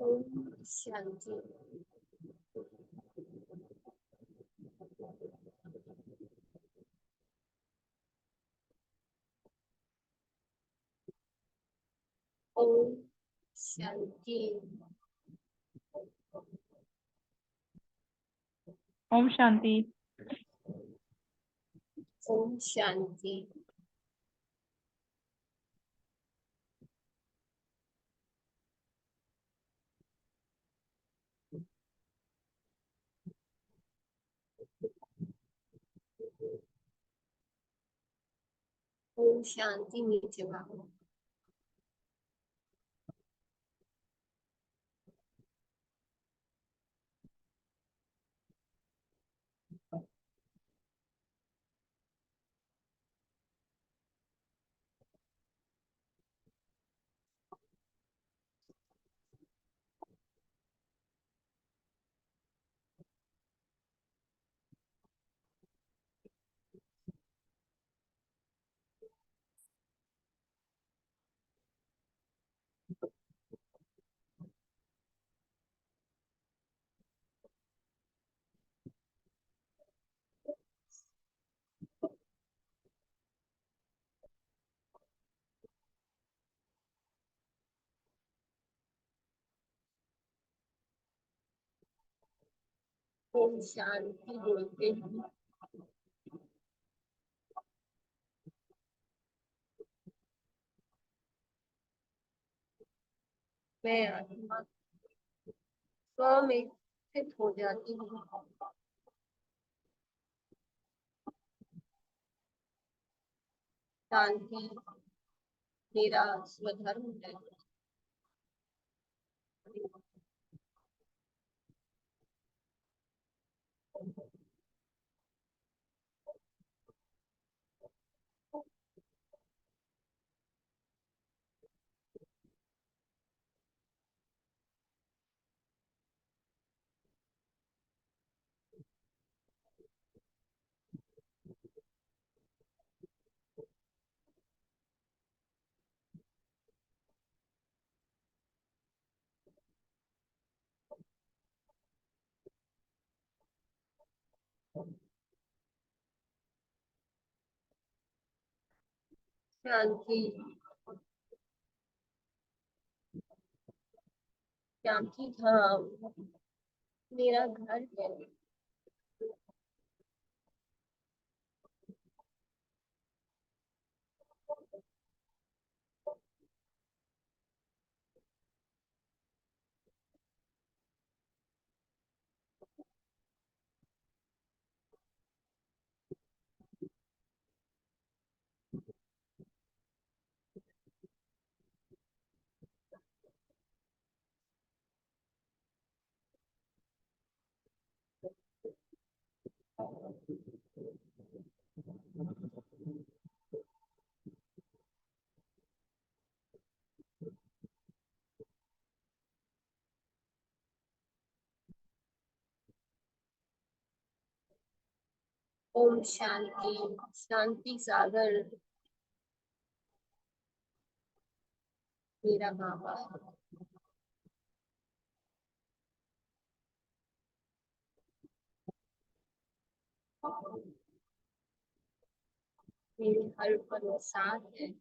ओम शांति। ओम शांति। ओम शांति। ओम शांति। ओम शांति मीठे बाबू। ओम शांति बोलते हैं। मैं आत्मा स्व में स्थित हो जाती हूँ। शांति मेरा स्वधर्म है। शांति शांति धाम मेरा घर है। ओम शांति शांति सागर मेरा बाबा। मेरे हर पल साथ है।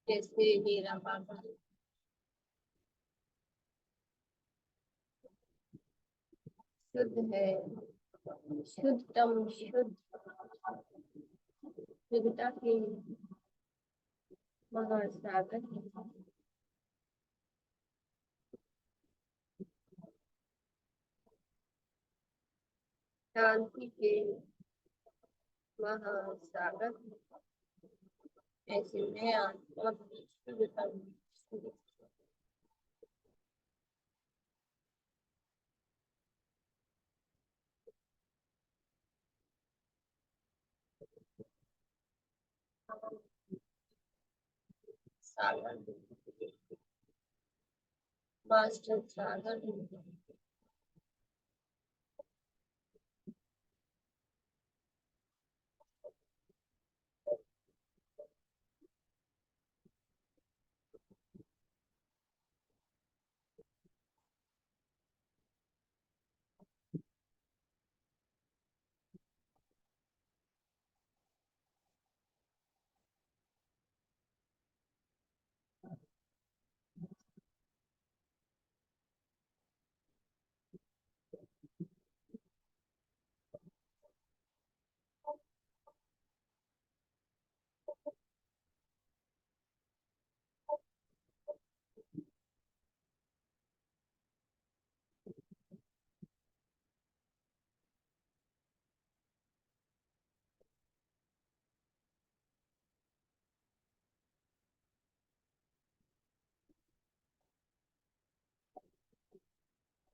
जैसे मेरा बाबा शुद्ध है। शुद्धतम शुद्ध शुद्धता के महासागर है। शांति के महासागर ऐसे मैं आत्मा भी शुद्धतम शुद्ध सागर, मास्टर सागर।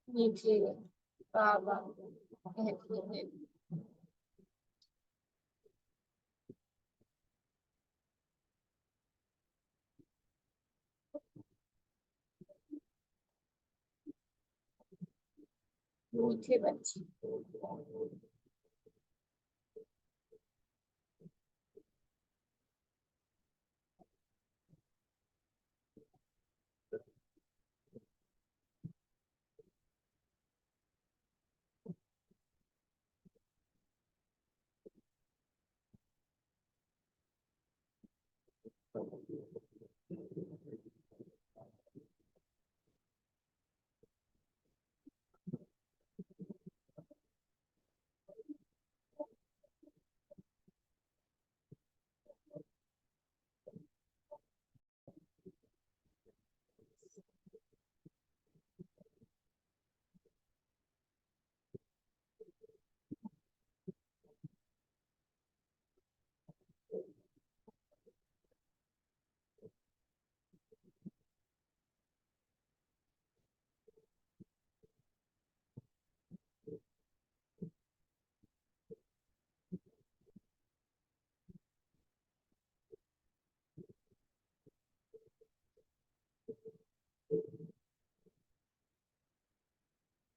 नीचे बाबा कहते हैं। मीठे बच्चे।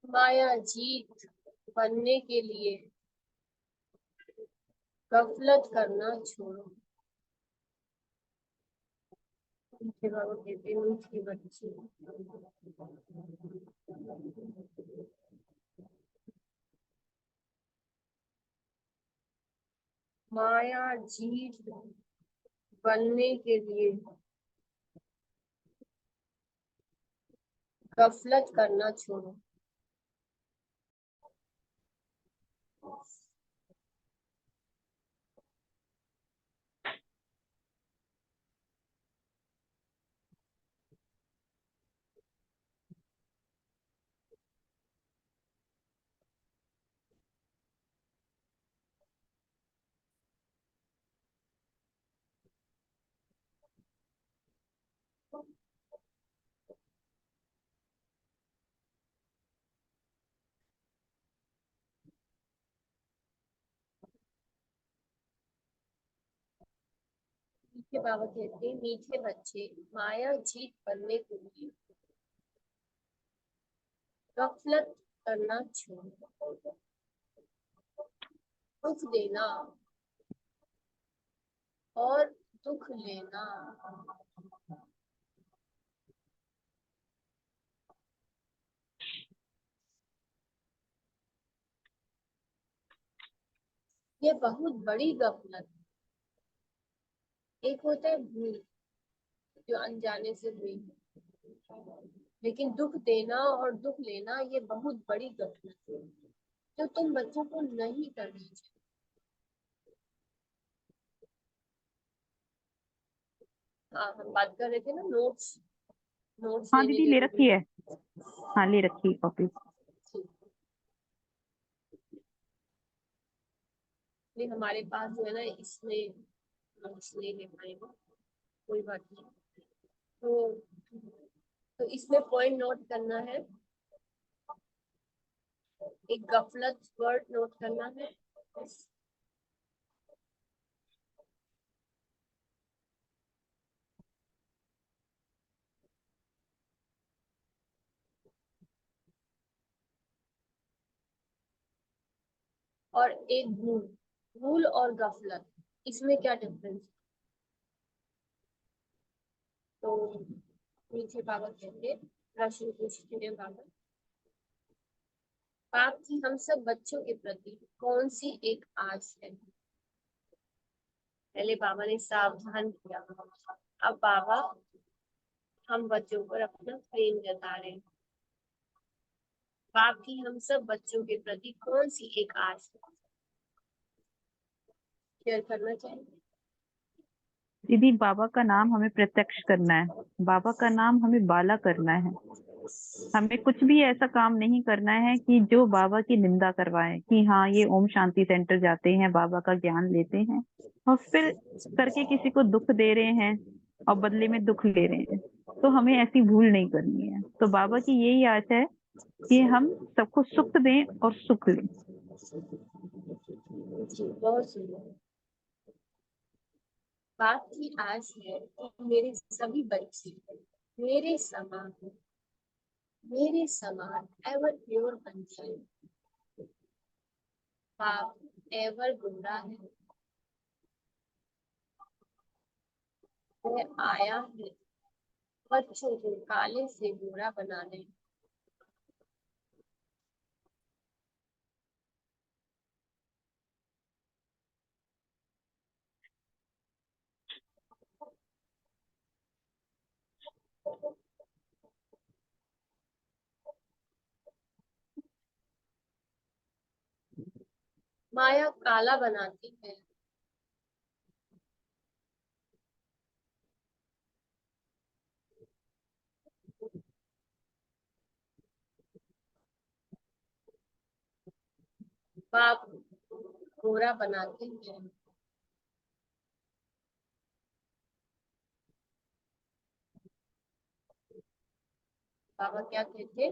माया जीत बनने के लिए गफलत करना छोड़ो। मीठे बाबा कहते हैं मीठे बच्चे। माया जीत बनने के लिए गफलत करना छोड़ो। मीठे बाबा कहते हैं मीठे बच्चे माया जीत बनने के लिए गफलत करना छोड़ो। दुख देना और दुख लेना ये बहुत बड़ी गफलत। एक होता है भूल जो अनजाने से हुई, लेकिन दुख देना और दुख लेना ये बहुत बड़ी गफलत है जो तुम बच्चों को नहीं करनी चाहिए। हाँ, हम बात कर रहे थे ना नोट्स। नोट्स हाँ लेने दीदी ले जरूरी रखी है। है। हाँ ले रखी है कॉपी। ठीक। नहीं, हमारे पास जो है ना इसमें नोट्स नहीं ले पाएंगे, कोई बात नहीं। तो इसमें पॉइंट नोट करना है, एक गफलत वर्ड नोट करना है। और एक भूल। भूल और गफलत, इसमें क्या डिफरेंस? तो मीठे बाबा कहते, प्रश्न पूछते हैं बाबा, पाप की हम सब बच्चों के प्रति कौन सी एक आस है? पहले बाबा ने सावधान किया, अब बाबा हम बच्चों पर अपना प्रेम जता रहे हैं। पाप की हम सब बच्चों के प्रति कौन सी एक आस है? शेयर करना चाहिए। दीदी, बाबा का नाम हमें प्रत्यक्ष करना है। बाबा का नाम हमें बाला करना है। हमें कुछ भी ऐसा काम नहीं करना है कि जो बाबा की निंदा करवाए, कि हाँ ये ओम शांति सेंटर जाते हैं, बाबा का ज्ञान लेते हैं और फिर करके किसी को दुख दे रहे हैं और बदले में दुख ले रहे हैं। तो हमें ऐसी भूल नहीं करनी है। तो बाबा की यही आस है कि हम सबको सुख दें और सुख लें। जी, बहुत सुंदर। बाप की आस है कि मेरे सभी बच्चे मेरे समान मेरे समान एवर प्योर बन जाए। बाप एवर गोरा है, वह आया है बच्चों को काले से गोरा बनाने। माया काला बनाती है, बाप गोरा बनाते हैं। बाबा क्या कहते?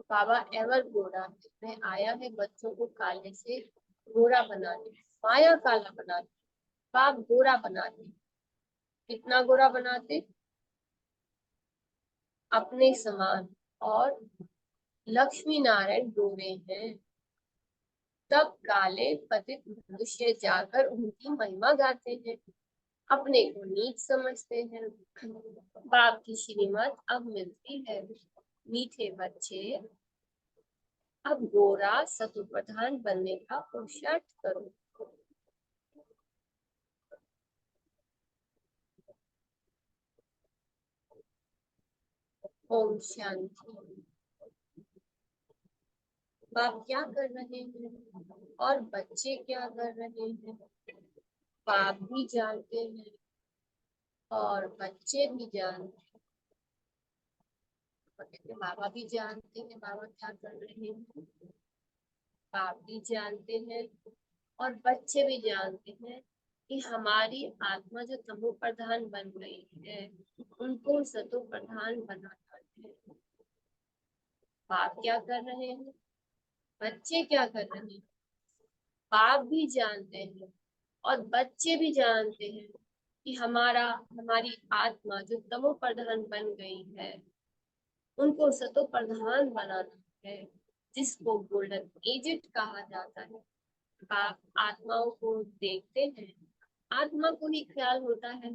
बाबा एवर गोरा है, वह आया है बच्चों को काले से गोरा बनाने। माया काला बनाती, बाप गोरा बनाते। कितना गोरा बनाते? अपने समान। और लक्ष्मी नारायण गोरे हैं, तब काले पतित मनुष्य जाकर उनकी महिमा गाते हैं, अपने को नीच समझते हैं। बाप की श्रीमत अब मिलती है, मीठे बच्चे अब गोरा सतु प्रधान बनने का पुरुषार्थ करो। ओम शांति। बाप क्या कर रहे हैं और बच्चे क्या कर रहे हैं, बाप भी जानते हैं और बच्चे भी जानते हैं। बाबा भी जानते हैं बाबा क्या कर रहे हैं, बाप भी जानते हैं और बच्चे भी जानते हैं कि हमारी आत्मा जो तमो प्रधान बन गई है, उनको सतो प्रधान बनाना है। बाप क्या कर रहे हैं, बच्चे क्या कर रहे हैं, बाप भी जानते हैं और बच्चे भी जानते हैं कि हमारी आत्मा जो तमो प्रधान बन गई है, उनको सतो प्रधान बनाना है, जिसको गोल्डन एजेंट कहा जाता है। बाप आत्माओं को देखते हैं, आत्मा को ही ख्याल होता है।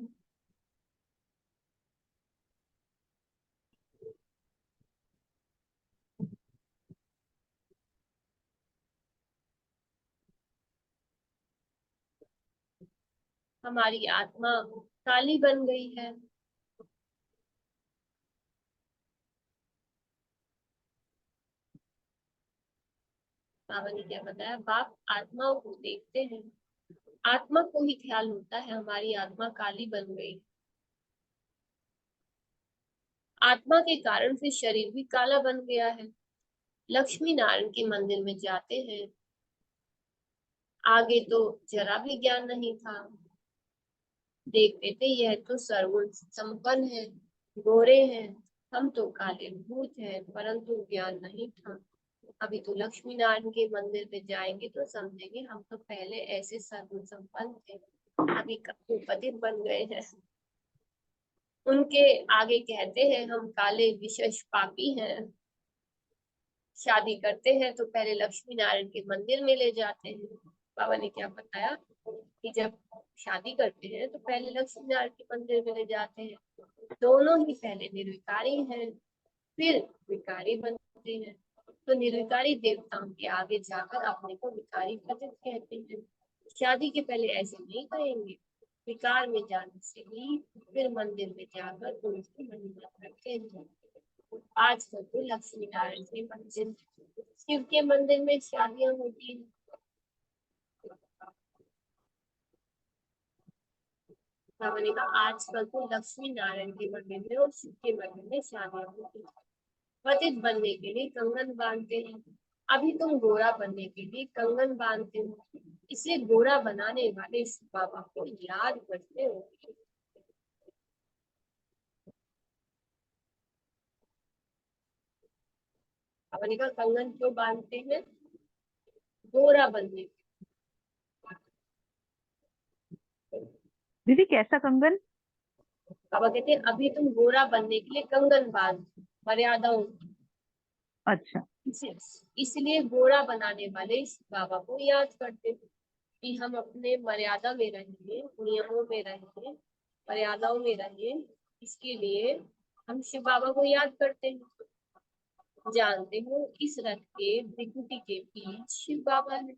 हमारी आत्मा काली बन गई है। बाबा ने क्या बताया, बाप आत्माओं को देखते हैं, आत्मा को ही ख्याल होता है हमारी आत्मा काली बन गई। आत्मा के कारण से शरीर भी काला बन गया है। लक्ष्मी नारायण के मंदिर में जाते हैं, आगे तो जरा भी ज्ञान नहीं था, देखते थे यह तो सर्वगुण संपन्न है, गोरे हैं, हम तो काले भूत हैं, परंतु ज्ञान नहीं था। अभी तो लक्ष्मी नारायण के मंदिर में जाएंगे तो समझेंगे हम तो पहले ऐसे सर्वगुण संपन्न थे, अभी पतित बन गए हैं। उनके आगे कहते हैं हम काले विशेष पापी हैं। शादी करते हैं तो पहले लक्ष्मी नारायण के मंदिर में ले जाते हैं। बाबा ने क्या बताया कि जब शादी करते हैं तो पहले लक्ष्मी नारायण के मंदिर में ले जाते हैं। दोनों ही पहले निर्विकारी हैं, फिर विकारी बनते हैं। तो निर्विकारी देवताओं के आगे जाकर अपने को विकारी प्रतीत कहते हैं। शादी के पहले ऐसे नहीं कहेंगे, विकार में जाने से ही फिर मंदिर में जाकर उनकी महिमा करते हैं। आजकल तो लक्ष्मी नारायण के मंदिर, शिव के मंदिर में शादियां होती हैं। बाबा ने कहा आजकल तो लक्ष्मी नारायण के मंदिर में और शिव के मंदिर में शादियां होती हैं। पतित बनने के लिए कंगन बांधते हैं। अभी तुम गोरा बनने के लिए कंगन बांधते हो, इसलिए गोरा बनाने वाले शिव बाबा को याद करते हो। बाबा ने कहा कंगन क्यों बांधते हैं? गोरा बनने के लिए। दीदी कैसा कंगन? बाबा कहते हैं अभी तुम गोरा बनने के लिए कंगन बांध, मर्यादाओं, अच्छा। इसलिए गोरा बनाने वाले इस बाबा को याद करते हैं कि हम अपने मर्यादा में रहेंगे, नियमों में रहेंगे, मर्यादाओं में रहेंगे। इसके लिए हम शिव बाबा को याद करते हैं। जानते हो इस रथ के भृकुटी के बीच शिव बाबा है।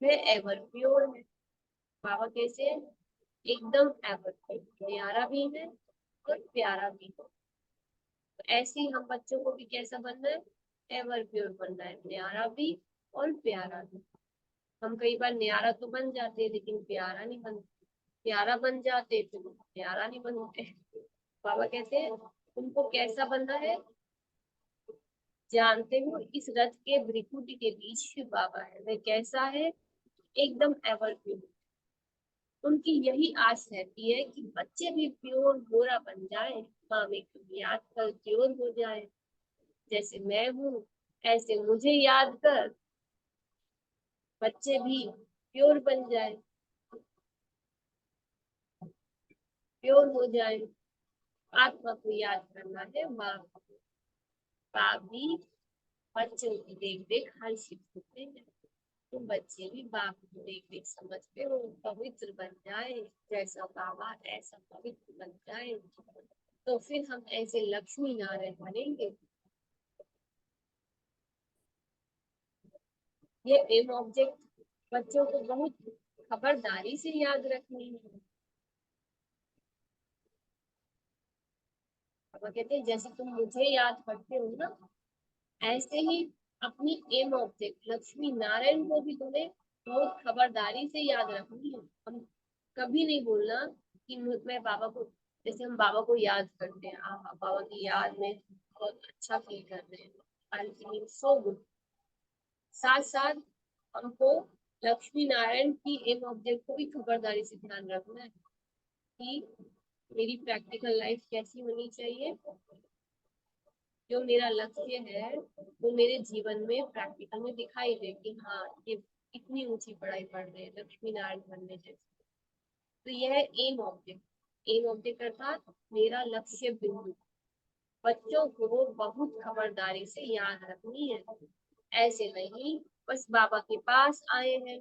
वह एवर प्योर है। बाबा कैसे है? एकदम एवर प्योर, न्यारा भी है और प्यारा भी है। ऐसे ही हम बच्चों को भी कैसा बनना है? एवर प्योर बनना है, न्यारा भी और प्यारा भी। हम कई बार न्यारा तो बन जाते हैं लेकिन प्यारा नहीं बनते, प्यारा बन जाते तो प्यारा नहीं बनते। बाबा कहते हैं तुमको कैसा बनना है? जानते हो इस रथ के भृकुटी के बीच शिव बाबा है, वह कैसा है? एकदम एवर प्योर। उनकी यही आस रहती है कि बच्चे भी प्योर गोरा बन जाए, मामे को याद कर प्योर हो जाए। जैसे मैं हूँ ऐसे मुझे याद कर बच्चे भी प्योर बन जाए, प्योर हो जाए। आत्मा को याद करना है बाप। बाप भी बच्चों की देख देख हर्षित होते हैं। तो बच्चे भी बाप को देख देख समझते हो, पवित्र बन जाए, जैसा बाबा ऐसा पवित्र बन जाए। तो फिर हम ऐसे लक्ष्मी नारायण बनेंगे। ये एम ऑब्जेक्ट बच्चों को बहुत खबरदारी से याद रखनी है। पापा कहते हैं जैसे तुम मुझे याद करते हो ना, ऐसे ही अपनी एम ऑब्जेक्ट लक्ष्मी नारायण को भी तुम्हें बहुत खबरदारी से याद रखनी है। हम कभी नहीं बोलना कि मैं बाबा को, जैसे हम बाबा को याद करते हैं, बाबा की याद में बहुत अच्छा फील कर रहे हैं, आई फीलिंग सो गुड। साथ साथ हमको लक्ष्मी नारायण की एम ऑब्जेक्ट को भी खबरदारी से ध्यान रखना है कि मेरी प्रैक्टिकल लाइफ कैसी होनी चाहिए। जो मेरा लक्ष्य है वो मेरे जीवन में प्रैक्टिकल में दिखाई दे कि हाँ ये इतनी ऊंची पढ़ाई पढ़ रहे हैं लक्ष्मी नारायण बनने जैसे। तो यह एम ऑब्जेक्ट, एम ऑब्जेक्ट अर्थात मेरा लक्ष्य बिंदु बच्चों को बहुत खबरदारी से याद रखनी है। ऐसे नहीं बस बाबा के पास आए हैं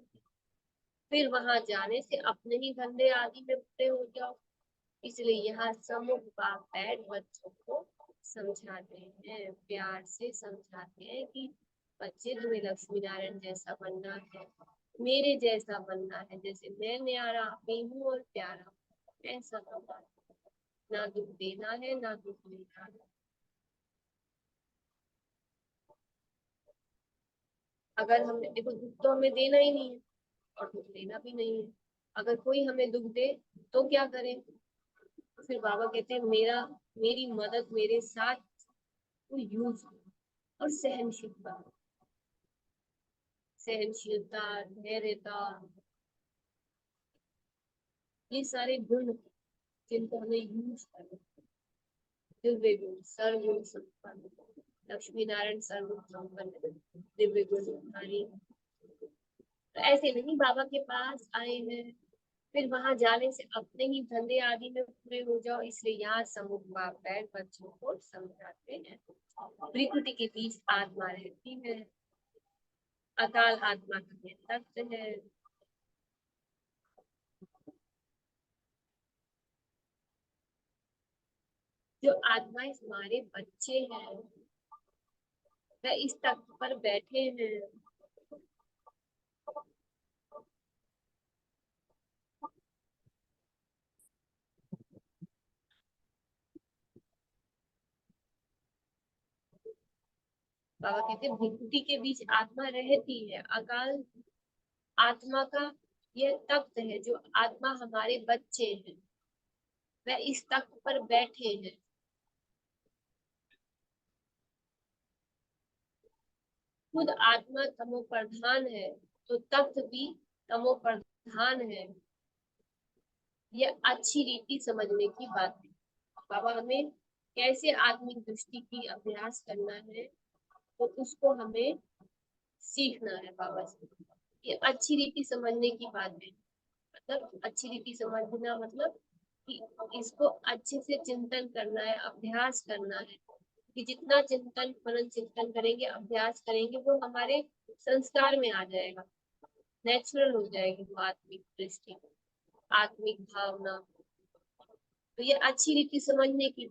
फिर वहां जाने से अपने ही धंधे आदि में बुरे हो जाओ। इसलिए यहाँ समूह बाप बैठ बच्चों को समझाते हैं, प्यार से समझाते हैं कि बच्चे तुम्हें लक्ष्मी नारायण जैसा बनना है, मेरे जैसा बनना है। जैसे मैं न्यारा भी हूँ और प्यारा हूँ, ऐसा बनना है। ना दुख देना है ना दुख लेना है। अगर हमने देखो दुख तो हमें देना ही नहीं है और दुख लेना भी नहीं है। अगर कोई हमें दुख दे तो क्या करें? फिर बाबा कहते हैं मेरा, मेरी मदद मेरे साथ तो यूज और सहनशीलता, सहनशीलता, धैर्यता, ये सारे गुण जिनको हमें यूज करना। दिव्य गुण, सर्वगुण संपन्न लक्ष्मी नारायण, सर्वगुण संपन्न दिव्य गुण धारी। तो ऐसे नहीं बाबा के पास आए हैं फिर वहां जाने से अपने ही धंधे आदि में पूरे हो जाओ, इसलिए यहाँ सम्मुख बाप बैठ बच्चों को समझाते हैं। प्रकृति के बीच आत्मा रहती है, अकाल आत्मा का ये तत्व है। जो आत्माएं हमारे बच्चे हैं वह इस तख्त पर बैठे हैं। बाबा कहते हैं विभूति के बीच आत्मा रहती है, अकाल आत्मा का यह तख्त है। जो आत्मा हमारे बच्चे हैं वह इस तख्त पर बैठे हैं। खुद आत्मा तमो प्रधान है तो तख्त भी तमो प्रधान है। यह अच्छी रीति समझने की बात है। बाबा हमें कैसे आत्मिक दृष्टि की अभ्यास करना है तो उसको हमें सीखना है बाबा से। ये अच्छी रीति समझने की बात है। मतलब अच्छी रीति समझना मतलब कि इसको अच्छे से चिंतन करना है, अभ्यास करना है। कि जितना चिंतन मनन चिंतन करेंगे, अभ्यास करेंगे, वो हमारे संस्कार में आ जाएगा, नेचुरल हो जाएगी वो आत्मिक दृष्टि, आत्मिक भावना। तो ये अच्छी रीति समझने की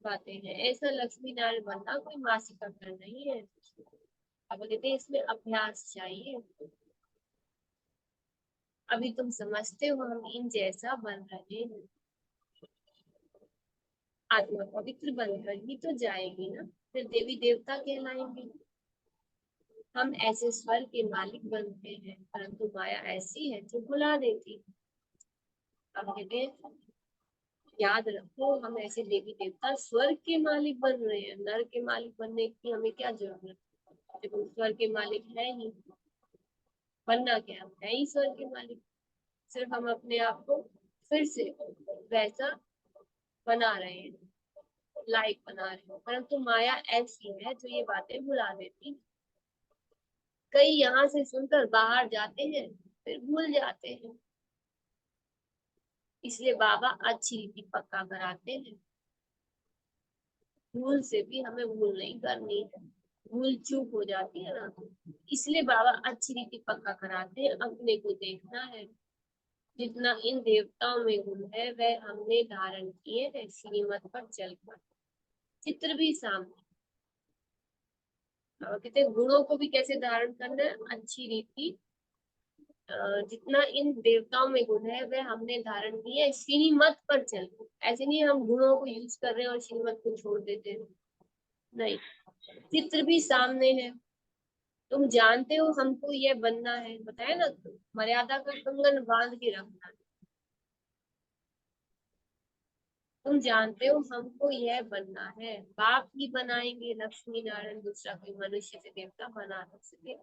बातें हैं। ऐसा लक्ष्मी नारायण बनना कोई मासिक का कर नहीं है। अब कहते हैं इसमें अभ्यास चाहिए। अभी तुम समझते हो हम इन जैसा बन रहे हैं, आत्मा पवित्र बनकर ही तो जाएगी ना, फिर देवी देवता कहलाएंगे। हम ऐसे स्वर्ग के मालिक बनते हैं, परंतु माया ऐसी है जो भुला देती है। अब कहते हैं याद रखो हम ऐसे देवी देवता स्वर्ग के मालिक बन रहे हैं, नर के मालिक बनने की हमें क्या जरूरत है जब हम स्वर्ग के मालिक है ही। बनना क्या है ही स्वर्ग के मालिक। सिर्फ हम अपने आप को फिर से वैसा बना रहे हैं, लाइक बना रहे हैं, परंतु माया ऐसी है जो ये बातें भुला देती। कई यहाँ से सुनकर बाहर जाते हैं फिर भूल जाते हैं। इसलिए बाबा अच्छी रीति पक्का कराते हैं। भूल से भी हमें भूल नहीं करनी है, भूल चूक हो जाती है ना, इसलिए बाबा अच्छी रीति पक्का कराते हैं। अपने को देखना है, जितना इन देवताओं में गुण है वह हमने धारण किए हैं श्रीमत पर चलकर। चित्र भी सामने, कहते हैं गुणों को भी कैसे धारण करना है, अच्छी रीति। जितना इन देवताओं में गुण है वह हमने धारण किया है श्रीमत पर चल। ऐसे नहीं हम गुणों को यूज कर रहे हैं और श्रीमत को छोड़ देते हैं, नहीं। चित्र भी सामने है, तुम जानते हो हमको यह बनना है, बताया ना, मर्यादा का कंगन बांध के रखना है। तुम जानते हो हमको यह बनना है, बाप ही बनाएंगे लक्ष्मी नारायण, दूसरा कोई मनुष्य से देवता बना नहीं सके।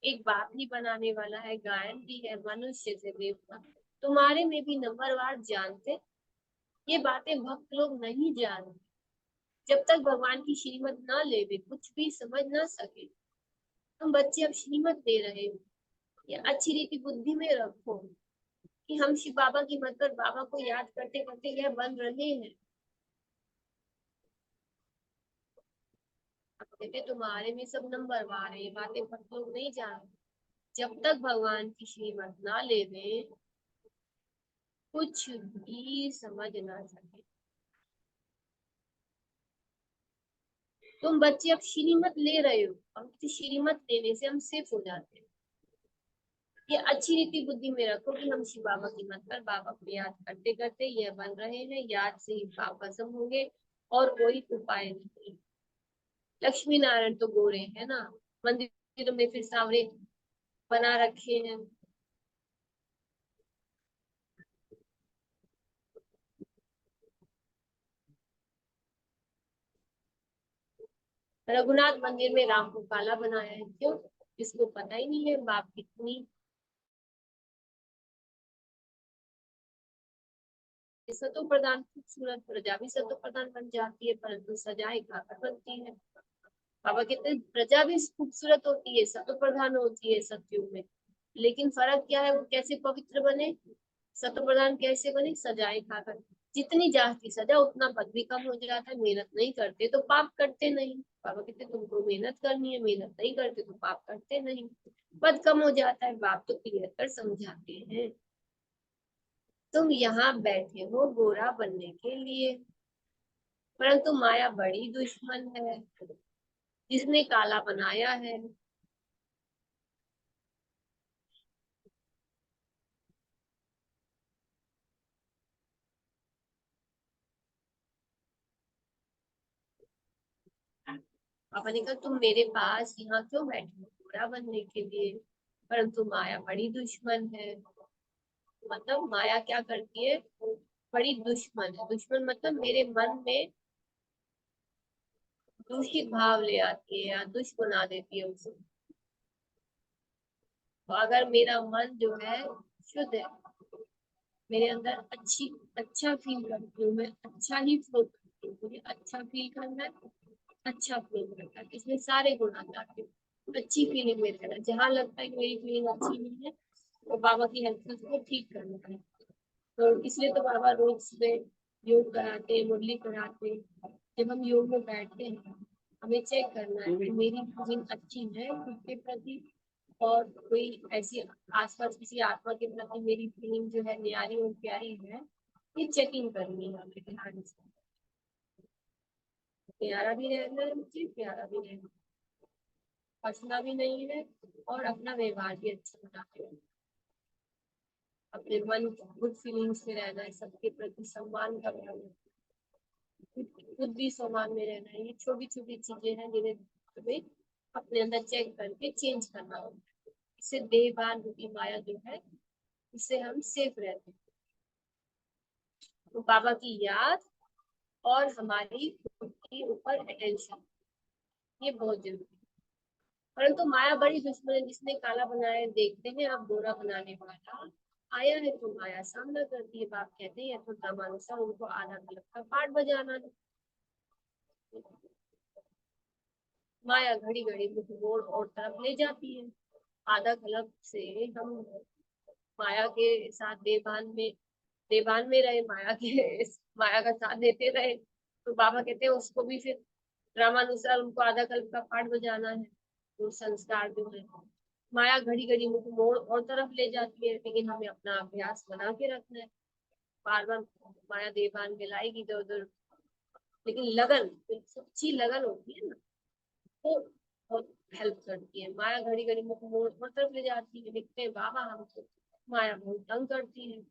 एक बाप ही बनाने वाला है, गायन भी है मनुष्य से देवता। तुम्हारे में भी नंबरवार जानते, ये बातें भक्त लोग नहीं जानते। जब तक भगवान की श्रीमत ना ले वे कुछ भी समझ ना सके। तुम बच्चे अब श्रीमत ले रहे हो, ये अच्छी रीति बुद्धि में रखो कि हम शिव बाबा की मत पर बाबा को याद करते करते यह बन रहे हैं। अब कहते तुम्हारे में सब नंबरवार है, ये बातें भक्त लोग नहीं जानते। जब तक भगवान की श्रीमत ना ले वे कुछ भी समझ ना सके। तुम बच्चे अब श्रीमत ले रहे हो, अब श्रीमत लेने से हम सेफ हो जाते हैं। ये अच्छी रीति बुद्धि में रखो कि हम शिव बाबा की मत पर बाबा को याद करते करते यह बन रहे हैं, याद से ही पाप भस्म होंगे और कोई उपाय नहीं। लक्ष्मी नारायण तो गोरे है ना, मंदिर में फिर सांवरे बना रखे हैं। रघुनाथ मंदिर में राम को काला बनाया है, क्यों? इसको पता ही नहीं है बाप कितनी सतो प्रधान खूबसूरत प्रजा भी सतो प्रधान बन जाती है, परंतु सजाए खाकर बनती है। बाबा कहते हैं प्रजा भी खूबसूरत होती है, सतो प्रधान होती है सतयुग में, लेकिन फर्क क्या है वो कैसे पवित्र बने। सतो प्रधान कैसे बने? सजाए खाकर। जितनी जास्ती सजा उतना पद भी कम हो जाता है। मेहनत नहीं करते तो पाप करते नहीं। बाबा कहते तुमको मेहनत करनी है, मेहनत नहीं करते तो पाप करते नहीं, पद कम हो जाता है। बाप तो क्लियर कर समझाते हैं। तुम यहाँ बैठे हो गोरा बनने के लिए, परंतु माया बड़ी दुश्मन है, जिसने काला बनाया है। पापा ने कहा तुम मेरे पास यहाँ क्यों बैठे हो? गोरा बनने के लिए, परंतु माया बड़ी दुश्मन है। मतलब माया क्या करती है? बड़ी दुश्मन है। दुश्मन मतलब मेरे मन में दूषित भाव ले आती है या दुष्ट बना देती है उसे। तो अगर मेरा मन जो है शुद्ध है, मेरे अंदर अच्छा फील करती हूँ, मैं अच्छा ही फ्लो करती हूँ, मुझे अच्छा फील करना है, अच्छा फ्लो करना है, इसमें सारे गुण आ जाते हैं। अच्छी फीलिंग में रहना, जहाँ लगता है कि मेरी फीलिंग अच्छी नहीं है, वो बाबा की हेल्प से उसको ठीक करना है। तो इसलिए तो बाबा रोज सुबह योग कराते हैं, मुरली कराते हैं। जब हम योग में बैठते हैं, हमें चेक करना है कि मेरी फीलिंग अच्छी है खुद के प्रति, और कोई ऐसी आसपास किसी आत्मा के प्रति मेरी फीलिंग जो है न्यारी और प्यारी है, ये चेकिंग करनी है हमें ध्यान से। प्यारा भी रहना है मुझे, प्यारा भी रहना है, फंसना भी नहीं है, और अपना व्यवहार भी अच्छा बनाना है। अपने मन गुड फीलिंग्स में रहना है, सबके प्रति सम्मान करना है, खुद भी सम्मान में रहना है। ये छोटी छोटी चीजें हैं जिन्हें हमें अपने अंदर चेक करके चेंज करना होगा। इससे देहभान रूपी माया जो है, इससे हम सेफ रहते हैं। तो बाबा की याद और हमारी खुद के ऊपर अटेंशन, ये बहुत जरूरी है। परंतु माया बड़ी दुश्मन है, जिसने काला बनाया है। देखते हैं अब गोरा बनाने वाला आया है, तो माया सामना करती है। बाप कहते हैं तो रामानुसा उनको आधा कलप का पाठ बजाना है। माया घड़ी घड़ी मुख मोड़ और तरफ ले जाती है। आधा कलप से हम माया के साथ देवान में रहे, माया का साथ देते रहे, तो बाबा कहते हैं उसको भी फिर रामानुसार उनको आधा कल्प का पाठ बजाना है। तो संस्कार जो है, माया घड़ी घड़ी मुख मोड़ और तरफ ले जाती है, लेकिन हमें अपना अभ्यास बना के रखना है। बार बार माया देवान मिलाएगी इधर उधर, लेकिन लगन, सच्ची लगन होती है ना, तो बहुत हेल्प करती है। माया घड़ी घड़ी मुख मोड़ और तरफ ले जाती है, लिखते हैं बाबा हमको माया बहुत तंग करती है।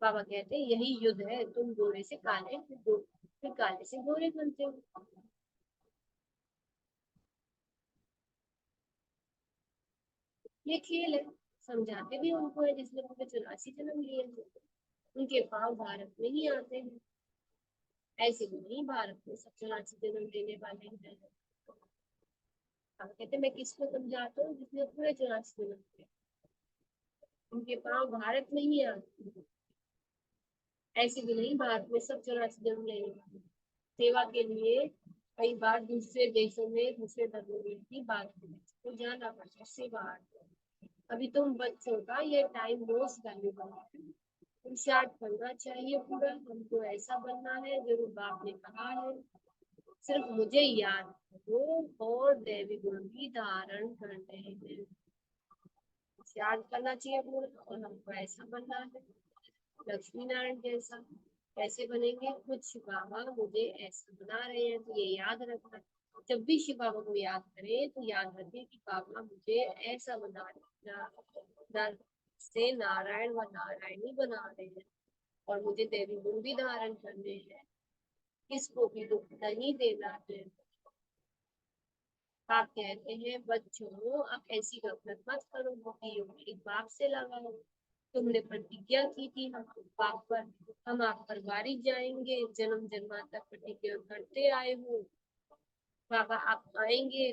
बाबा कहते हैं यही युद्ध है, तुम गोरे से काले, फिर काले से गोरे बनते हो। ये खेल है। समझाते भी उनको है जिसने पूरे 84 जन्म लिए थे। उनके पाँव भारत में ही आते हैं, ऐसे भी नहीं भारत में सब 84 जन्म लेने वाले हैं। हम कहते मैं किसको समझाता हूँ? जिसने पूरे 84 जन्म लिए, उनके पाँव भारत में ही आते हैं, ऐसे भी नहीं भारत में सब 84 जन्म लेने वाले। सेवा के लिए कई बार दूसरे देशों में, दूसरे धर्मों में भी बात तो जाना पड़ता है सेवा। अभी तुम बच्चों का ये टाइम मोस्ट वैल्यूबल है, पुरुषार्थ करना चाहिए पूरा, हमको ऐसा बनना है जरूर बाप ने कहा है। सिर्फ मुझे याद करो और दैवी गुण भी धारण करने हैं। याद करना चाहिए पूरा, और हमको ऐसा बनना है लक्ष्मी नारायण जैसा। कैसे बनेंगे? खुद शिव बाबा मुझे ऐसा बना रहे हैं, तो ये याद रखना। जब भी शिव बाबा को याद करें तो याद रखें कि बाबा मुझे ऐसा बना रहे हैं, से नारायण व नारायणी बना रहे हैं, और मुझे देवी गुण भी धारण करने हैं, किसको भी दुख नहीं देना है। आप कहते हैं बच्चों अब ऐसी गफलत मत करो, एक बाप से लगाओ। तुमने प्रतिज्ञा की थी हम आप पर वारी जाएंगे, जन्म जन्मांतर प्रतिज्ञा करते आए हो। बाबा आप आएंगे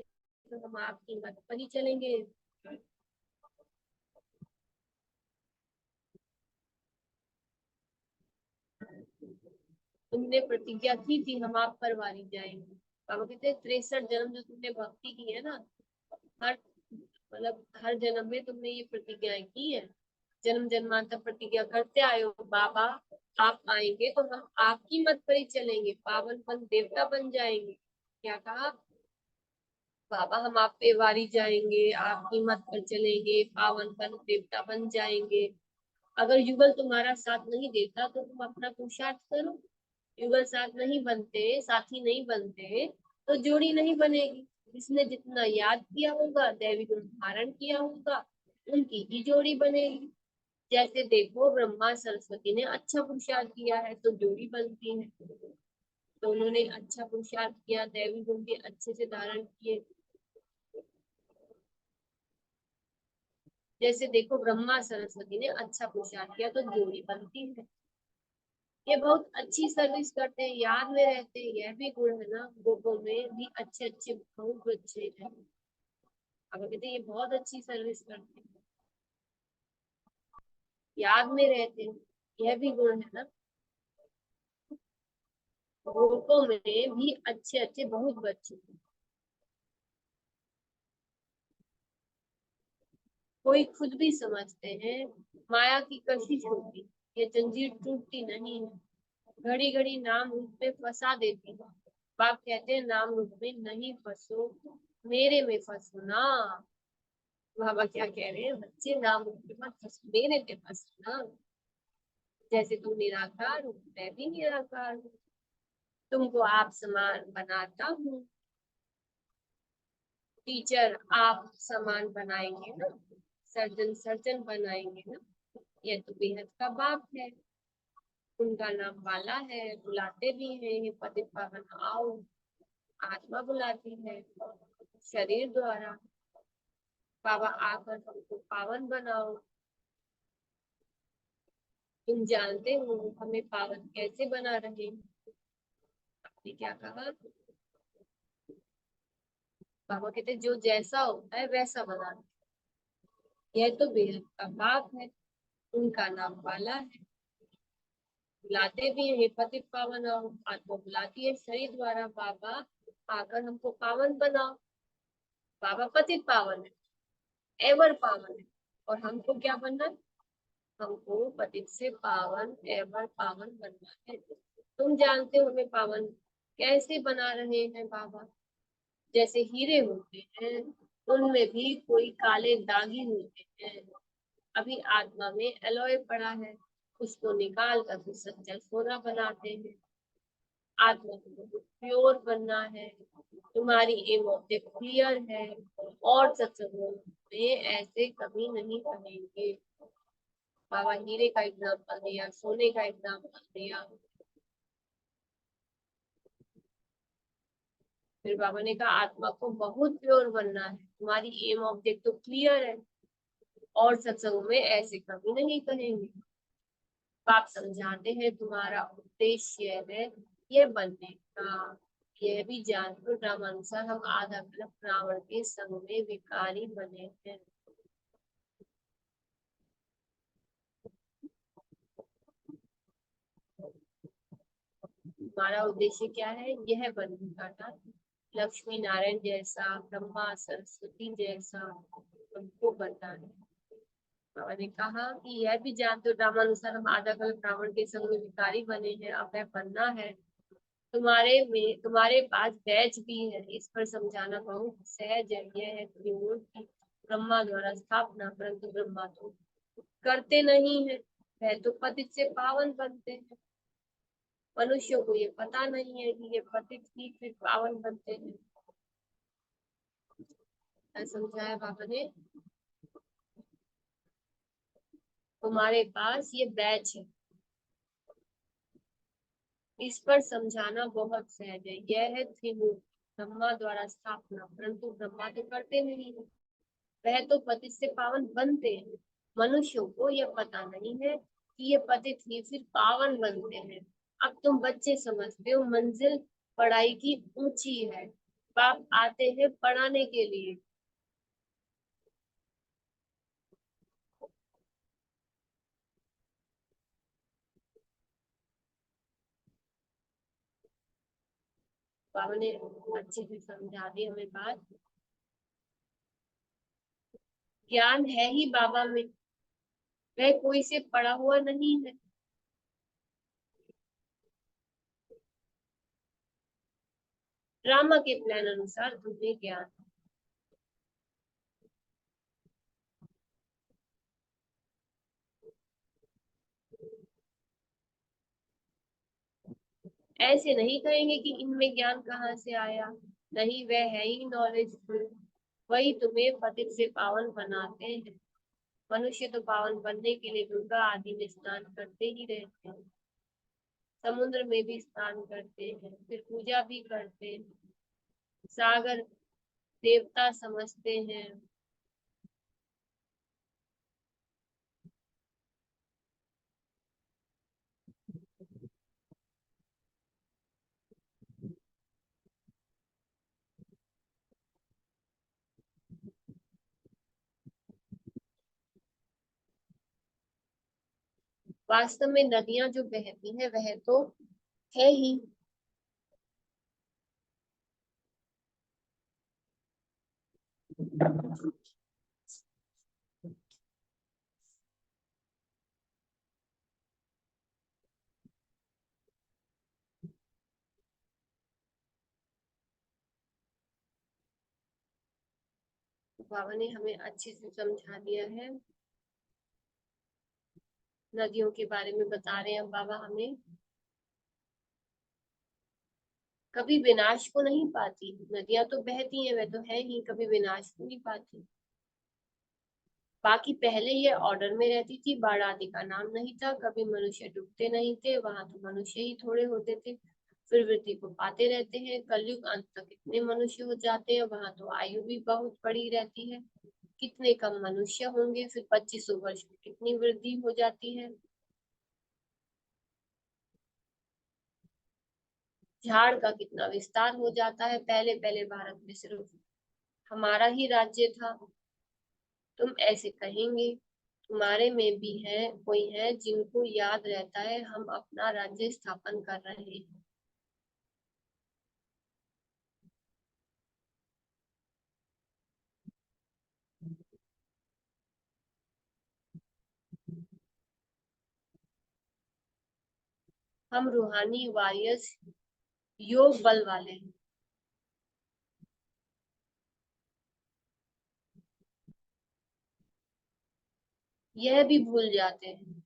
तो हम आपकी मत पर ही चलेंगे। तुमने प्रतिज्ञा की थी हम आप पर वारी जाएंगे। बाबा कहते 63 जन्म जो तुमने भक्ति की है ना, हर मतलब हर जन्म में तुमने ये प्रतिज्ञाएं की है, जन्म जन्मांतर प्रतिज्ञा करते आए हो बाबा, आप आएंगे तो हम आपकी मत पर ही चलेंगे, पावन पन देवता बन जाएंगे। क्या कहा? बाबा हम आप पे वारी जाएंगे, आपकी मत पर चलेंगे, पावन पन देवता बन जाएंगे। अगर युगल तुम्हारा साथ नहीं देता तो तुम अपना पुरुषार्थ करो। युगल साथ नहीं बनते, साथी नहीं बनते, तो जोड़ी नहीं बनेगी। जिसने जितना याद किया होगा, दैवी गुण धारण किया होगा, उनकी ही जोड़ी बनेगी। जैसे देखो ब्रह्मा सरस्वती ने अच्छा पुरुषार्थ किया है तो जोड़ी बनती है। तो उन्होंने अच्छा पुरुषार्थ किया, दैवी गुण भी अच्छे से धारण किए। जैसे देखो ब्रह्मा सरस्वती ने अच्छा पुरुषार्थ किया तो जोड़ी बनती है। ये बहुत अच्छी सर्विस करते हैं, याद में रहते हैं, यह भी गुण है ना। गोपो में भी अच्छे अच्छे बहुत बच्चे हैं। अब कहते हैं ये बहुत अच्छी सर्विस करते हैं, याद में रहते हैं, यह भी गुण है ना। गोपो में भी अच्छे अच्छे बहुत बच्चे हैं। कोई खुद भी समझते हैं माया की कशिश होती, ये जंजीर टूटती नहीं है। घड़ी घड़ी नाम रूप में फंसा देती है। बाप कहते हैं नाम रूप में नहीं फंसो, मेरे में फंसो ना। बाबा क्या कह रहे हैं? बच्चे नाम रूप में मत फंसो, मेरे में फंसो ना। जैसे तुम निराकार हो, मैं भी निराकार हूँ। तुमको आप समान बनाता हूँ। टीचर आप समान बनाएंगे ना, सर्जन सर्जन बनाएंगे ना। ये तो बेहद का बाप है। उनका नाम बाला है, बुलाते भी हैं ये पतित पावन आओ। आत्मा बुलाती है शरीर द्वारा। बाबा आकर हमको पावन बनाओ। तुम जानते हो हमें पावन कैसे बना रहे हैं? आपने क्या कहा? बाबा कहते जो जैसा होता है वैसा बना। यह तो बेहद का बाप है। उनका नाम बाला है, बुलाते भी है पतित पावन आओ। आत्मा बुलाती है शरीर द्वारा, बाबा आकर हमको पावन बनाओ। बाबा पतित पावन है, एवर पावन है। और हमको क्या बनना है? हमको पतित से पावन एवर पावन बनना है। तुम जानते हो हमें पावन कैसे बना रहे हैं बाबा। जैसे हीरे होते हैं, उनमें भी कोई काले दागे होते हैं। अभी आत्मा में एलॉय पड़ा है, उसको निकाल कर फिर सच्चा सोना बनाते हैं। आत्मा को बहुत प्योर बनना है। तुम्हारी एम ऑब्जेक्ट क्लियर है, और सत्संगों में ऐसे कभी नहीं कहेंगे। बाबा हीरे का एग्जाम्पल दिया, सोने का एग्जाम्पल दिया। फिर बाबा ने कहा आत्मा को बहुत प्योर बनना है, तुम्हारी एम ऑब्जेक्ट तो क्लियर है, और सत्संग में ऐसे कभी नहीं कहेंगे। आप समझाते हैं तुम्हारा उद्देश्य है ये बनने का। यह भी जानकर रामानुसार हम आधा कल्प रावण के संग में विकारी बने हैं। हमारा उद्देश्य क्या है? यह बनने का था, लक्ष्मी नारायण जैसा, ब्रह्मा सरस्वती जैसा हमको बनना है। बाबा ने कहा कि यह भी जानते हो रामानुसार हम आधा कल्प ब्राह्मण के संग में भिखारी बने हैं, अब वह बनना है। तुम्हारे पास बैच भी है, इस पर समझाना बहुत सहज है। यह है त्रिमूर्ति की ब्रह्मा द्वारा स्थापना, परंतु ब्रह्मा तो करते नहीं है, वह तो पतित से पावन बनते हैं। मनुष्यों को ये पता नहीं है कि ये पतित ही फिर पावन बनते हैं। समझाया बाबा ने। तुम्हारे पास ये बैच है, इस पर समझाना बहुत सहज है। यह है त्रिमूर्ति ब्रह्मा द्वारा स्थापना, परंतु ब्रह्मा तो करते नहीं है, वह तो पतित से पावन बनते हैं। मनुष्यों को यह पता नहीं है कि ये पतित ही फिर पावन बनते हैं। अब तुम बच्चे समझते हो मंजिल पढ़ाई की ऊंची है, बाप आते हैं पढ़ाने के लिए। बाबा ने अच्छे से समझा दी हमें बात। ज्ञान है ही बाबा में, वह कोई से पड़ा हुआ नहीं है। ड्रामा के प्लान अनुसार तुम्हें ज्ञान। ऐसे नहीं कहेंगे कि इनमें ज्ञान कहाँ से आया। नहीं, वह है ही नॉलेज। वही तुम्हें पतित से पावन बनाते हैं। मनुष्य तो पावन बनने के लिए गंगा आदि में स्नान करते ही रहते हैं, समुद्र में भी स्नान करते हैं, फिर पूजा भी करते हैं, सागर देवता समझते हैं। वास्तव में नदियां जो बहती हैं वह तो है ही। बाबा ने हमें अच्छे से समझा दिया है। नदियों के बारे में बता रहे हैं बाबा हमें। कभी विनाश को नहीं पाती। नदियां तो बहती हैं, वह तो है ही, कभी विनाश को नहीं पाती। बाकी पहले ये ऑर्डर में रहती थी, बाढ़ आदि का नाम नहीं था, कभी मनुष्य डूबते नहीं थे, वहां तो मनुष्य ही थोड़े होते थे। फिर वृद्धि को पाते रहते हैं, कलयुग अंत तक कितने मनुष्य हो जाते हैं, वहां तो आयु भी बहुत बड़ी रहती है। कितने कम मनुष्य होंगे, फिर 2500 वर्ष में कितनी वृद्धि हो जाती है। झाड़ का कितना विस्तार हो जाता है। पहले पहले भारत में सिर्फ हमारा ही राज्य था। तुम ऐसे कहेंगे, तुम्हारे में भी है, कोई है जिनको याद रहता है हम अपना राज्य स्थापन कर रहे हैं। हम रूहानी वॉरियर्स, योग बल वाले हैं। यह भी भूल जाते हैं,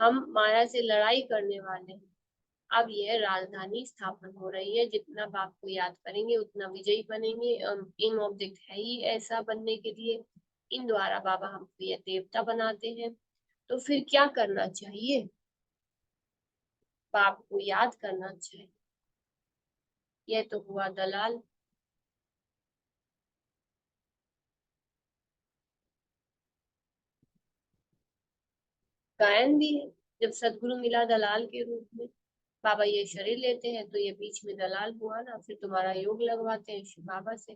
हम माया से लड़ाई करने वाले हैं। अब यह राजधानी स्थापन हो रही है, जितना बाप को याद करेंगे उतना विजयी बनेंगे। इन ऑब्जेक्ट है ही ऐसा बनने के लिए। इन द्वारा बाबा हमको यह देवता बनाते हैं। तो फिर क्या करना चाहिए? बाप को याद करना चाहिए। यह तो हुआ दलाल। गायन भी है। जब सदगुरु मिला दलाल के रूप में, बाबा ये शरीर लेते हैं तो ये बीच में दलाल हुआ ना, फिर तुम्हारा योग लगवाते हैं शिव बाबा से।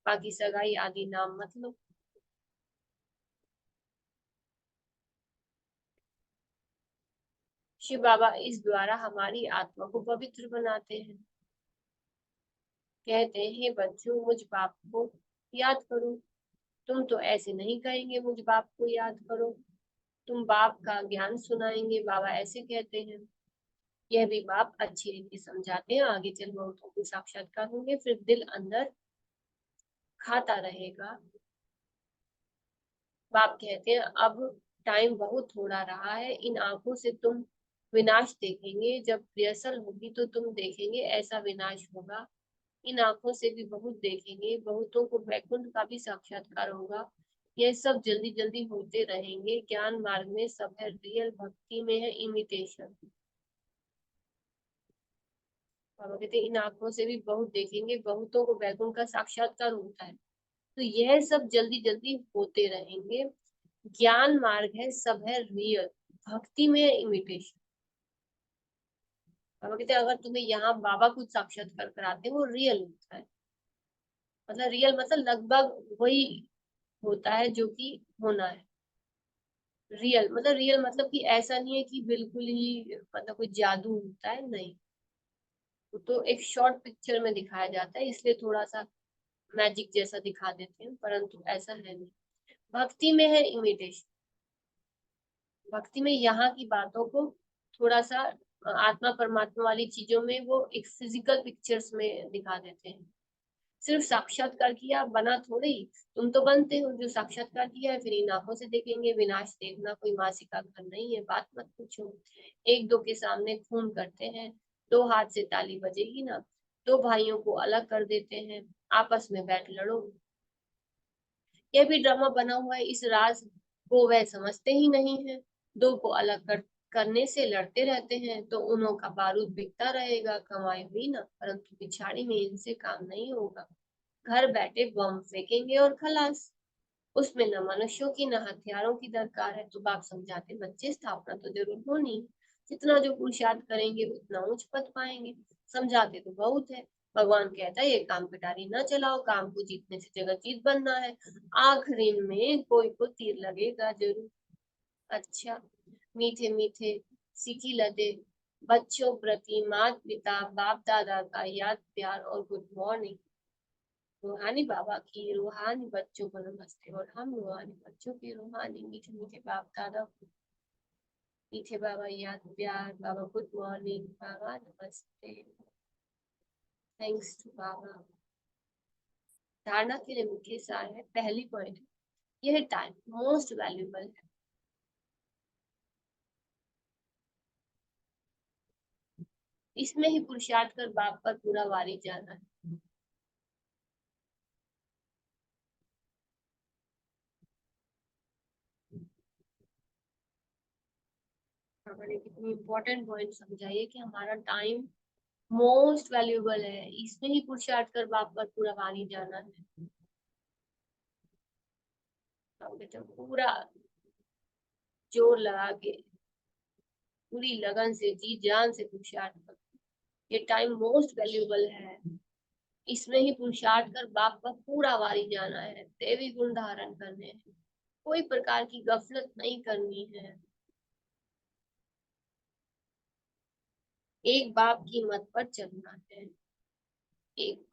बाकी सगाई आदि नाम मत लो। शिव बाबा इस द्वारा हमारी आत्मा को पवित्र बनाते हैं। कहते हैं, हे बच्चों मुझ बाप को याद करो। तुम तो ऐसे नहीं कहेंगे मुझ बाप को याद करो, तुम बाप का ज्ञान सुनाएंगे, बाबा ऐसे कहते हैं। यह भी बाप अच्छी रीति समझाते हैं। आगे चल बहुतों को साक्षात्कार होंगे, फिर दिल अंदर खाता रहेगा। बाप कहते हैं, अब टाइम बहुत थोड़ा रहा है, इन आंखों से तुम विनाश देखेंगे। जब रिहर्सल होगी तो तुम देखेंगे ऐसा विनाश होगा। इन आंखों से भी बहुत देखेंगे, बहुतों को वैकुंठ का भी साक्षात्कार होगा। यह सब जल्दी जल्दी होते रहेंगे। ज्ञान मार्ग में सब है रियल, भक्ति में है इमिटेशन। बाबा कहते हैं, इन आंखों से भी बहुत देखेंगे, बहुतों को वैकुंठ का साक्षात्कार होता है। तो यह सब जल्दी जल्दी होते रहेंगे। ज्ञान मार्ग है, सब है रियल, भक्ति में है इमिटेशन। बाबा कहते हैं, अगर तुम्हें यहाँ बाबा कुछ साक्षात्कार कराते हैं वो रियल होता है। मतलब रियल मतलब लगभग वही होता है जो कि होना है। रियल मतलब कि ऐसा नहीं है कि बिल्कुल ही मतलब कोई जादू होता है, नहीं। वो तो एक शॉर्ट पिक्चर में दिखाया जाता है, इसलिए थोड़ा सा मैजिक जैसा दिखा देते हैं, परंतु ऐसा है नहीं। भक्ति में है इमिटेशन। भक्ति में यहाँ की बातों को थोड़ा सा आत्मा परमात्मा वाली चीजों में वो एक फिजिकल पिक्चर्स में दिखा देते हैं। सिर्फ साक्षात्कार किया बना थोड़ी, तुम तो बनते हो जो साक्षात्कार किया है, फिर इन आंखों से देखेंगे, विनाश देखना कोई मासी का घर नहीं है, बात मत पूछो। एक दो के सामने खून करते हैं, दो हाथ से ताली बजेगी ना, दो भाइयों को अलग कर देते हैं, आपस में बैठ लड़ो। यह भी ड्रामा बना हुआ है, इस राज को वह समझते ही नहीं है। दो को अलग करने से लड़ते रहते हैं, तो उन्हों का बारूद बिकता रहेगा, कमाई हुई ना, परंतु पिछाड़ी में इनसे काम नहीं होगा। घर बैठे बम फेंकेंगे और खलास। उसमें न मनुष्यों की न हथियारों की दरकार है। तो बाप समझाते, बच्चे स्थापना तो जरूर होनी, जितना जो पुरुषार्थ करेंगे उतना उच्च पद पाएंगे। समझाते तो बहुत है। भगवान कहता है ये काम पिटारी न चलाओ, काम को जीतने से जगत जीत बनना है, आखिरी में कोई को तीर लगेगा जरूर। अच्छा, मीठे मीठे सीखी लदे बच्चों प्रति माता पिता बाप दादा का याद प्यार और गुड मॉर्निंग। रूहानी बाबा की रूहानी बच्चों को नमस्ते, और हम रूहानी बच्चों के रूहानी मीठे मीठे बाप दादा को मीठे बाबा याद प्यार, बाबा गुड मॉर्निंग, बाबा नमस्ते, थैंक्स टू बाबा। धारणा के लिए मुख्य सार है, पहली पॉइंट, यह टाइम मोस्ट वैल्यूबल है। इसमें ही पुरुषार्थ कर बाप पर पूरा वारी जाना है। हमारे कितनी इंपॉर्टेंट पॉइंट समझाइए कि हमारा टाइम मोस्ट वैल्यूबल है, इसमें ही पुरुषार्थ कर बाप पर पूरा वारी जाना है। बेटा पूरा जोर लगा के पूरी लगन से जी जान से पुरुषार्थ कर, ये टाइम मोस्ट वैल्यूबल है, इसमें ही पुरुषार्थ कर बाप पर पूरा वारी जाना है, देवी गुण धारण करने हैं, कोई प्रकार की गफलत नहीं करनी है। एक बाप की मत पर चलना है, एक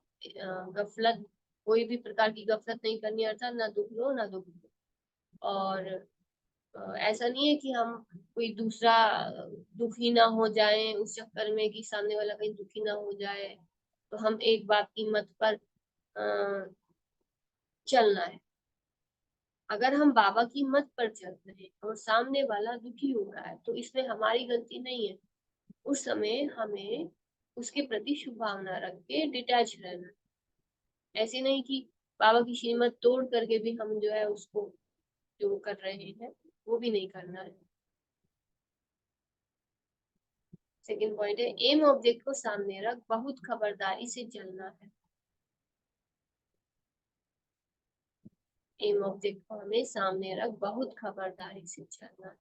गफलत, कोई भी प्रकार की गफलत नहीं करनी, अर्थात ना दुख लो ना दुख दो। और ऐसा नहीं है कि हम कोई दूसरा दुखी ना हो जाए उस चक्कर में कि सामने वाला कहीं दुखी ना हो जाए, तो हम एक बाप की मत पर चलना है। अगर हम बाबा की मत पर चल रहे हैं और सामने वाला दुखी हो रहा है, तो इसमें हमारी गलती नहीं है। उस समय हमें उसके प्रति शुभ भावना रख के डिटैच रहना है। ऐसे नहीं कि बाबा की श्रीमत तोड़ करके भी हम जो है उसको जो कर रहे हैं वो भी नहीं करना है। सेकेंड पॉइंट है, एम ऑब्जेक्ट को सामने रख बहुत खबरदारी से चलना है। एम ऑब्जेक्ट को हमें सामने रख बहुत खबरदारी से चलना है,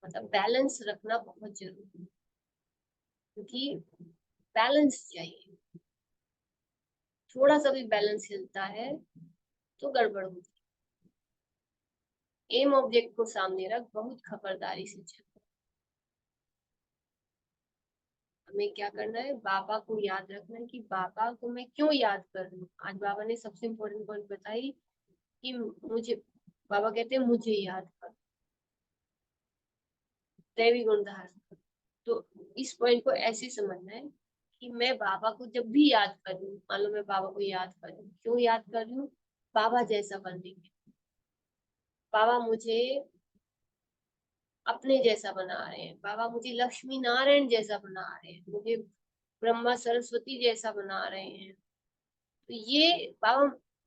मतलब बैलेंस रखना बहुत जरूरी है, क्योंकि बैलेंस चाहिए। थोड़ा सा भी बैलेंस हिलता है तो गड़बड़ होती है। एम ऑब्जेक्ट को सामने रख बहुत खबरदारी से चलना। हमें क्या करना है, बाबा को याद रखना है कि बाबा को मैं क्यों याद कर रही हूँ। आज बाबा ने सबसे इम्पोर्टेंट पॉइंट बताई कि मुझे, बाबा कहते हैं मुझे याद कर, दैवी गुण धारण कर। तो इस पॉइंट को ऐसे समझना है कि मैं बाबा को जब भी याद कर रही हूँ, मान लो मैं बाबा को याद कर रही हूँ, क्यों याद कर रही हूँ, बाबा जैसा बनने के, बाबा मुझे अपने जैसा बना रहे हैं, बाबा मुझे लक्ष्मी नारायण जैसा बना रहे हैं, मुझे ब्रह्मा सरस्वती जैसा बना रहे हैं। तो ये बाबा,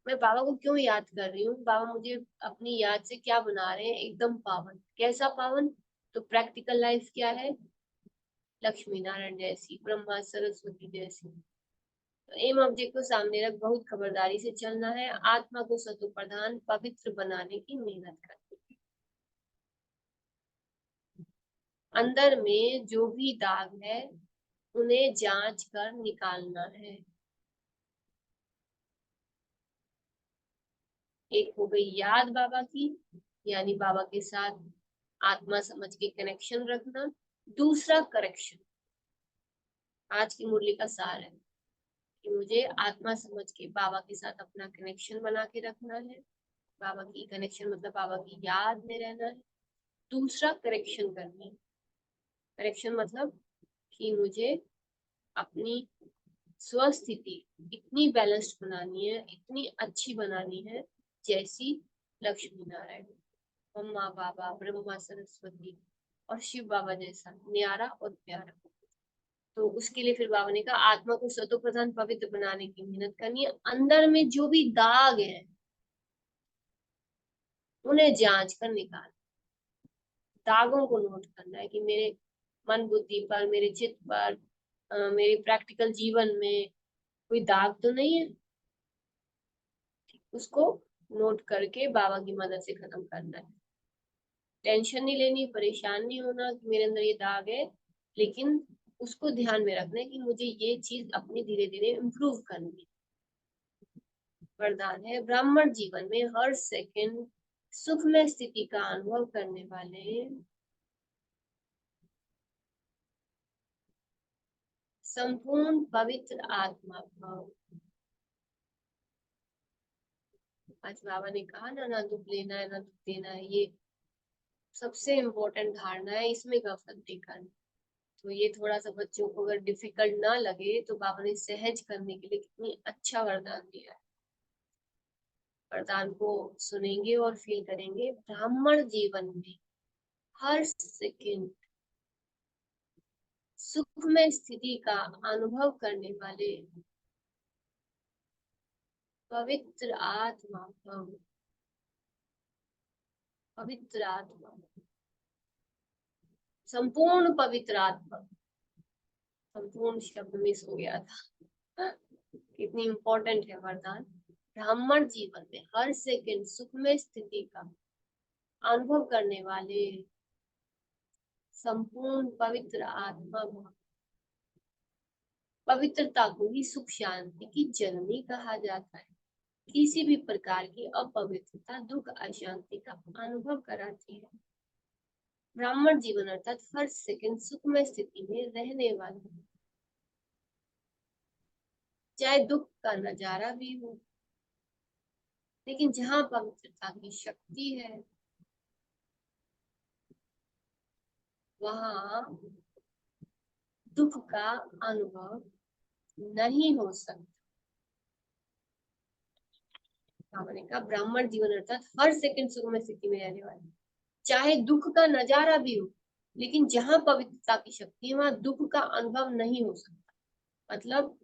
मैं बाबा को क्यों याद कर रही हूँ, बाबा मुझे अपनी याद से क्या बना रहे हैं, एकदम पावन। कैसा पावन, तो प्रैक्टिकल लाइफ क्या है, लक्ष्मी नारायण जैसी, ब्रह्मा सरस्वती जैसी। तो एम ऑब्जेक्ट को सामने रख बहुत खबरदारी से चलना है, आत्मा को सतो प्रधान पवित्र बनाने की मेहनत करनी है। अंदर में जो भी दाग है उन्हें जांच कर निकालना है। एक हो गई याद बाबा की, यानी बाबा के साथ आत्मा समझ के कनेक्शन रखना। दूसरा करेक्शन, आज की मुरली का सार है, कि मुझे आत्मा समझ के बाबा के साथ अपना कनेक्शन बना के रखना है। बाबा की कनेक्शन मतलब बाबा की याद में रहना है। दूसरा करेक्शन करनी है। करेक्शन मतलब कि मुझे अपनी स्वस्थिति इतनी बैलेंस्ड बनानी है, इतनी अच्छी बनानी है जैसी लक्ष्मी नारायण, मम्मा, बाबा, ब्रह्मा, सरस्वती और शिव बाबा जैसा न्यारा और प्यारा। तो उसके लिए फिर बाबा ने कहा आत्मा को सतो प्रधान पवित्र बनाने की मेहनत करनी है। अंदर में जो भी दाग है उन्हें जांच कर निकाल, दागों को नोट करना है कि मेरे मन बुद्धि पर, मेरे चित्त पर, मेरे प्रैक्टिकल जीवन में कोई दाग तो नहीं है। उसको नोट करके बाबा की मदद से खत्म करना है। टेंशन नहीं लेनी, परेशान नहीं होना कि मेरे अंदर ये दाग है, लेकिन उसको ध्यान में रखना है कि मुझे ये चीज अपनी धीरे धीरे इम्प्रूव करनी है। वरदान है ब्राह्मण जीवन में हर सेकंड सुखमय स्थिति का अनुभव करने वाले संपूर्ण पवित्र आत्मा भाव। आज बाबा ने कहा ना, ना दुख लेना है ना दुख देना है, ये सबसे इम्पोर्टेंट धारणा है, इसमें गफलत नहीं करनी। तो ये थोड़ा सा बच्चों को अगर डिफिकल्ट ना लगे तो बाबा ने सहज करने के लिए कितनी अच्छा वरदान दिया है। वरदान को सुनेंगे और फील करेंगे। ब्राह्मण जीवन में हर सेकंड सुखमय स्थिति का अनुभव करने वाले पवित्र आत्मा भव। पवित्र आत्मा, संपूर्ण पवित्र आत्मा। संपूर्ण शब्द मिस हो गया था। कितनी इंपॉर्टेंट है वरदान। ब्राह्मण जीवन में हर सेकंड सुखमय स्थिति का अनुभव करने वाले संपूर्ण पवित्र आत्मा भाव। पवित्रता को ही सुख शांति की जननी कहा जाता है। किसी भी प्रकार की अपवित्रता दुख अशांति का अनुभव कराती है। ब्राह्मण जीवन अर्थात हर सेकंड सुखमय स्थिति में रहने वाला, चाहे दुख का नजारा भी हो, लेकिन जहाँ पवित्रता की शक्ति है वहां दुख का अनुभव नहीं हो सकता। बाबा का ब्राह्मण जीवन अर्थात हर सेकंड सुखमय स्थिति में रहने वाले, चाहे दुख का नजारा भी हो, लेकिन जहां पवित्रता की शक्ति है वहां दुख का अनुभव नहीं हो सकता। मतलब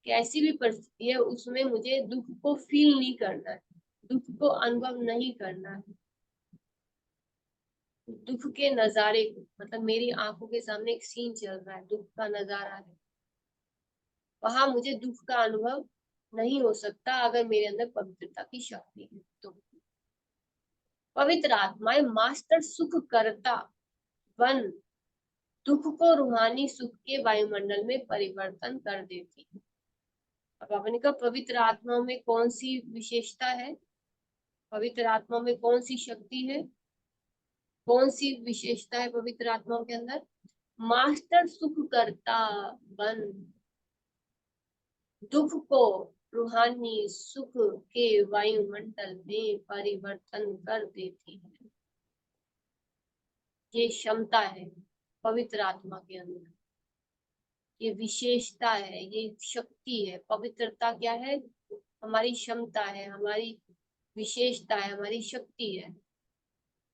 कैसी भी परिस्थिति है उसमें मुझे दुख को फील नहीं करना है, दुख को अनुभव नहीं करना है। दुख के नजारे को, मतलब मेरी आंखों के सामने एक सीन चल रहा है, दुख का नजारा है, वहां मुझे दुख का अनुभव नहीं हो सकता अगर मेरे अंदर पवित्रता की शक्ति है। तो पवित्र आत्माएं मास्टर सुख करता वन दुख को रूहानी सुख के वायुमंडल में परिवर्तन कर देती है। अब आपने कहा पवित्र आत्माओं में कौन सी विशेषता है, पवित्र आत्माओं में कौन सी शक्ति है, कौन सी विशेषता है पवित्र आत्माओं के अंदर? मास्टर सुख करता बन दुख को रूहानी सुख के वायुमंडल में परिवर्तन कर देती है। ये क्षमता है पवित्र आत्मा के अंदर, ये विशेषता है, ये शक्ति है। पवित्रता क्या है? हमारी क्षमता है, हमारी विशेषता है, हमारी शक्ति है।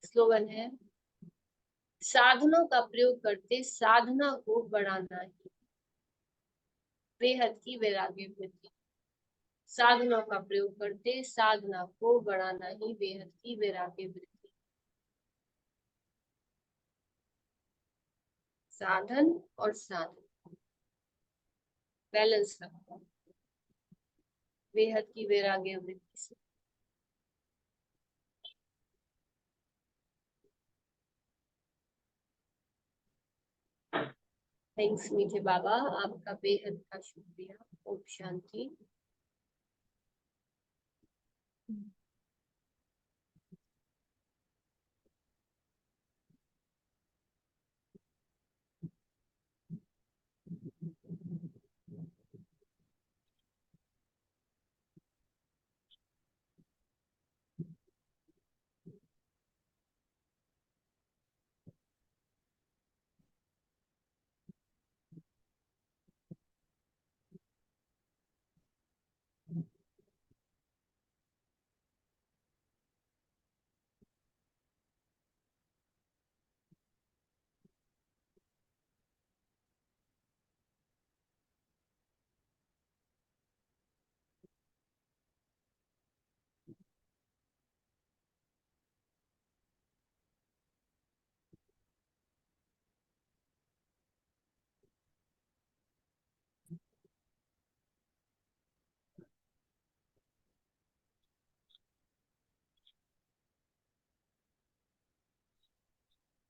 स्लोगन है साधनों का प्रयोग करते साधना को बढ़ाना ही बेहद की वैराग्य वृद्धि। साधनों का प्रयोग करते साधना को बढ़ाना ही बेहद की वैराग्य वृद्धि। साधन और साधन बैलेंस रखना बेहद की वैराग्य वृद्धि से। थैंक्स मीठे बाबा, आपका बेहद का शुक्रिया। ओम शांति।